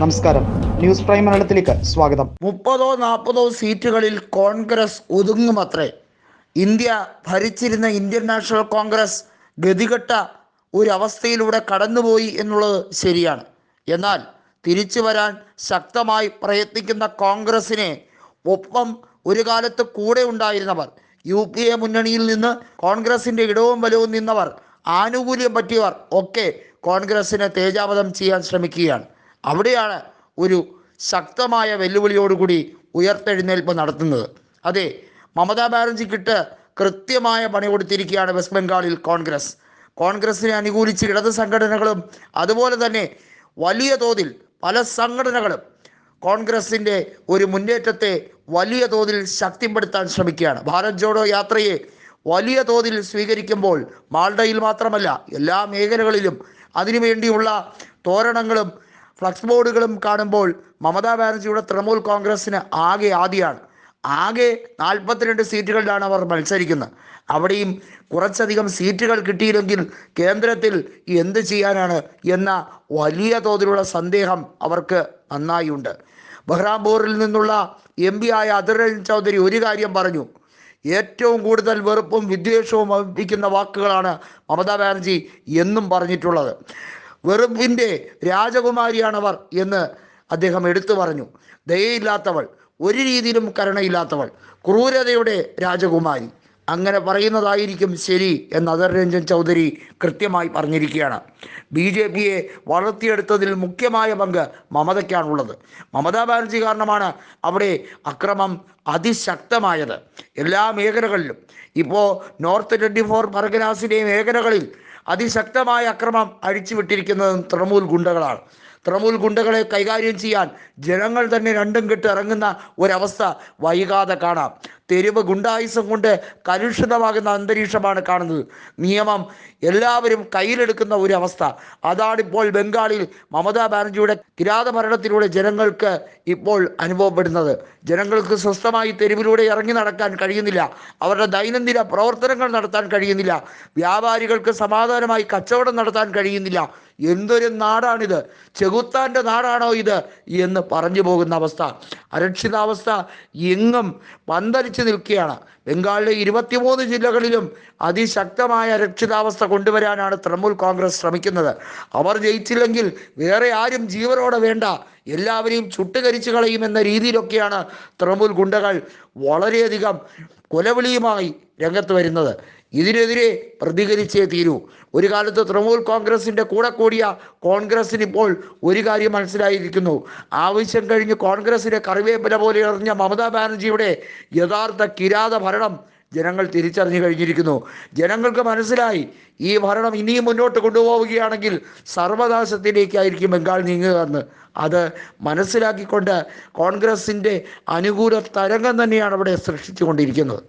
നമസ്കാരം, news prime മലയാളത്തിലേക്ക് സ്വാഗതം. 30-40 സീറ്റുകളിൽ കോൺഗ്രസ് ഒതുങ്ങുമത്രേ. ഇന്ത്യ ഭരിച്ചിരുന്ന ഇന്ത്യൻ നാഷണൽ കോൺഗ്രസ് ഗതികെട്ട ഒരവസ്ഥയിലൂടെ കടന്നുപോയി എന്നുള്ളത് ശരിയാണ്. എന്നാൽ തിരിച്ചു വരാൻ ശക്തമായി പ്രയത്നിക്കുന്ന കോൺഗ്രസിനെ ഒപ്പം ഒരു കാലത്ത് കൂടെ ഉണ്ടായിരുന്നവർ, UPA മുന്നണിയിൽ നിന്ന് കോൺഗ്രസിൻ്റെ ഇടവും വലവും നിന്നവർ, ആനുകൂല്യം പറ്റിയവർ ഒക്കെ കോൺഗ്രസിനെ തേജാവധം ചെയ്യാൻ ശ്രമിക്കുകയാണ്. അവിടെയാണ് ഒരു ശക്തമായ വെല്ലുവിളിയോടുകൂടി ഉയർത്തെഴുന്നേൽപ്പ് നടത്തുന്നത്. അതെ, മമതാ ബാനർജിക്കിട്ട് കൃത്യമായ പണി കൊടുത്തിരിക്കുകയാണ് വെസ്റ്റ് ബംഗാളിൽ കോൺഗ്രസിനെ അനുകൂലിച്ച് ഇടത് സംഘടനകളും അതുപോലെ തന്നെ വലിയ തോതിൽ പല സംഘടനകളും കോൺഗ്രസിൻ്റെ ഒരു മുന്നേറ്റത്തെ വലിയ തോതിൽ ശക്തിപ്പെടുത്താൻ ശ്രമിക്കുകയാണ്. ഭാരത് ജോഡോ യാത്രയെ വലിയ തോതിൽ സ്വീകരിക്കുമ്പോൾ മാൾഡയിൽ മാത്രമല്ല എല്ലാ മേഖലകളിലും അതിനുവേണ്ടിയുള്ള തോരണങ്ങളും ഫ്ലക്സ് ബോർഡുകളും കാണുമ്പോൾ മമതാ ബാനർജിയുടെ തൃണമൂൽ കോൺഗ്രസ്സിന് ആദ്യമാണ്. 42 സീറ്റുകളിലാണ് അവർ മത്സരിക്കുന്നത്. അവിടെയും കുറച്ചധികം സീറ്റുകൾ കിട്ടിയില്ലെങ്കിൽ കേന്ദ്രത്തിൽ എന്ത് ചെയ്യാനാണ് എന്ന വലിയ തോതിലുള്ള സന്ദേഹം അവർക്ക് നന്നായിട്ടുണ്ട്. ബഹ്റാംപൂരിൽ നിന്നുള്ള MP ആയ അധിർ രഞ്ജൻ ചൗധരി ഒരു കാര്യം പറഞ്ഞു: ഏറ്റവും കൂടുതൽ വെറുപ്പും വിദ്വേഷവും അർപ്പിക്കുന്ന വാക്കുകളാണ് മമതാ ബാനർജി എന്നും പറഞ്ഞിട്ടുള്ളത്. വെറുപ്പിൻ്റെ രാജകുമാരിയാണവർ എന്ന് അദ്ദേഹം എടുത്തു പറഞ്ഞു. ദയയില്ലാത്തവൾ, ഒരു രീതിയിലും കരുണയില്ലാത്തവൾ, ക്രൂരതയുടെ രാജകുമാരി, അങ്ങനെ പറയുന്നതായിരിക്കും ശരി എന്ന് അധിർ രഞ്ജൻ ചൗധരി കൃത്യമായി പറഞ്ഞിരിക്കുകയാണ്. BJPയെ വളർത്തിയെടുത്തതിൽ മുഖ്യമായ പങ്ക് മമതയ്ക്കാണുള്ളത്. മമതാ ബാനർജി കാരണമാണ് അവിടെ അക്രമം അതിശക്തമായത്. എല്ലാ മേഖലകളിലും ഇപ്പോൾ നോർത്ത് 24 പർഗനാസിലെ മേഖലകളിൽ അതിശക്തമായ അക്രമം അഴിച്ചുവിട്ടിരിക്കുന്നത് തൃണമൂൽ ഗുണ്ടകളാണ്. തൃണമൂൽ ഗുണ്ടകളെ കൈകാര്യം ചെയ്യാൻ ജനങ്ങൾ തന്നെ രണ്ടും കെട്ട് ഇറങ്ങുന്ന ഒരവസ്ഥ വൈകാതെ കാണാം. തെരുവ് ഗുണ്ടായുസം കൊണ്ട് കലുഷിതമാകുന്ന അന്തരീക്ഷമാണ് കാണുന്നത്. നിയമം എല്ലാവരും കയ്യിലെടുക്കുന്ന ഒരു അവസ്ഥ, അതാണിപ്പോൾ ബംഗാളിൽ മമതാ ബാനർജിയുടെ കിരാത ഭരണത്തിലൂടെ ജനങ്ങൾക്ക് ഇപ്പോൾ അനുഭവപ്പെടുന്നത്. ജനങ്ങൾക്ക് സ്വസ്ഥമായി തെരുവിലൂടെ ഇറങ്ങി നടക്കാൻ കഴിയുന്നില്ല, അവരുടെ ദൈനംദിന പ്രവർത്തനങ്ങൾ നടത്താൻ കഴിയുന്നില്ല, വ്യാപാരികൾക്ക് സമാധാനമായി കച്ചവടം നടത്താൻ കഴിയുന്നില്ല. എന്തൊരു നാടാണിത്, ചെകുത്താൻ്റെ നാടാണോ ഇത് എന്ന് പറഞ്ഞു പോകുന്ന അവസ്ഥ, അരക്ഷിതാവസ്ഥ എങ്ങും പന്തലിച്ച് നിൽക്കുകയാണ്. ബംഗാളിലെ 23 ജില്ലകളിലും അതിശക്തമായ അരക്ഷിതാവസ്ഥ കൊണ്ടുവരാനാണ് തൃണമൂൽ കോൺഗ്രസ് ശ്രമിക്കുന്നത്. അവർ ജയിച്ചില്ലെങ്കിൽ വേറെ ആരും ജീവനോടെ വേണ്ട, എല്ലാവരെയും ചുട്ടുകരിച്ചു കളയുമെന്ന രീതിയിലൊക്കെയാണ് തൃണമൂൽ ഗുണ്ടകൾ വളരെയധികം കൊലവിളിയുമായി രംഗത്ത് വരുന്നത്. ഇതിനെതിരെ പ്രതികരിച്ചേ തീരൂ. ഒരു കാലത്ത് തൃണമൂൽ കോൺഗ്രസിൻ്റെ കൂടെ കൂടിയ കോൺഗ്രസിന് ഇപ്പോൾ ഒരു കാര്യം മനസ്സിലായിരിക്കുന്നു: ആവശ്യം കഴിഞ്ഞ് കോൺഗ്രസിനെ കറിവേപ്പില പോലെ എറിഞ്ഞ മമതാ ബാനർജിയുടെ യഥാർത്ഥ കിരാത ഭരണം ജനങ്ങൾ തിരിച്ചറിഞ്ഞു കഴിഞ്ഞിരിക്കുന്നു. ജനങ്ങൾക്ക് മനസ്സിലായി, ഈ ഭരണം ഇനിയും മുന്നോട്ട് കൊണ്ടുപോവുകയാണെങ്കിൽ സർവനാശത്തിലേക്കായിരിക്കും ബംഗാൾ നീങ്ങുക എന്ന്. അത് മനസ്സിലാക്കിക്കൊണ്ട് കോൺഗ്രസിൻ്റെ അനുകൂല തരംഗം തന്നെയാണ് അവിടെ സൃഷ്ടിച്ചു കൊണ്ടിരിക്കുന്നത്.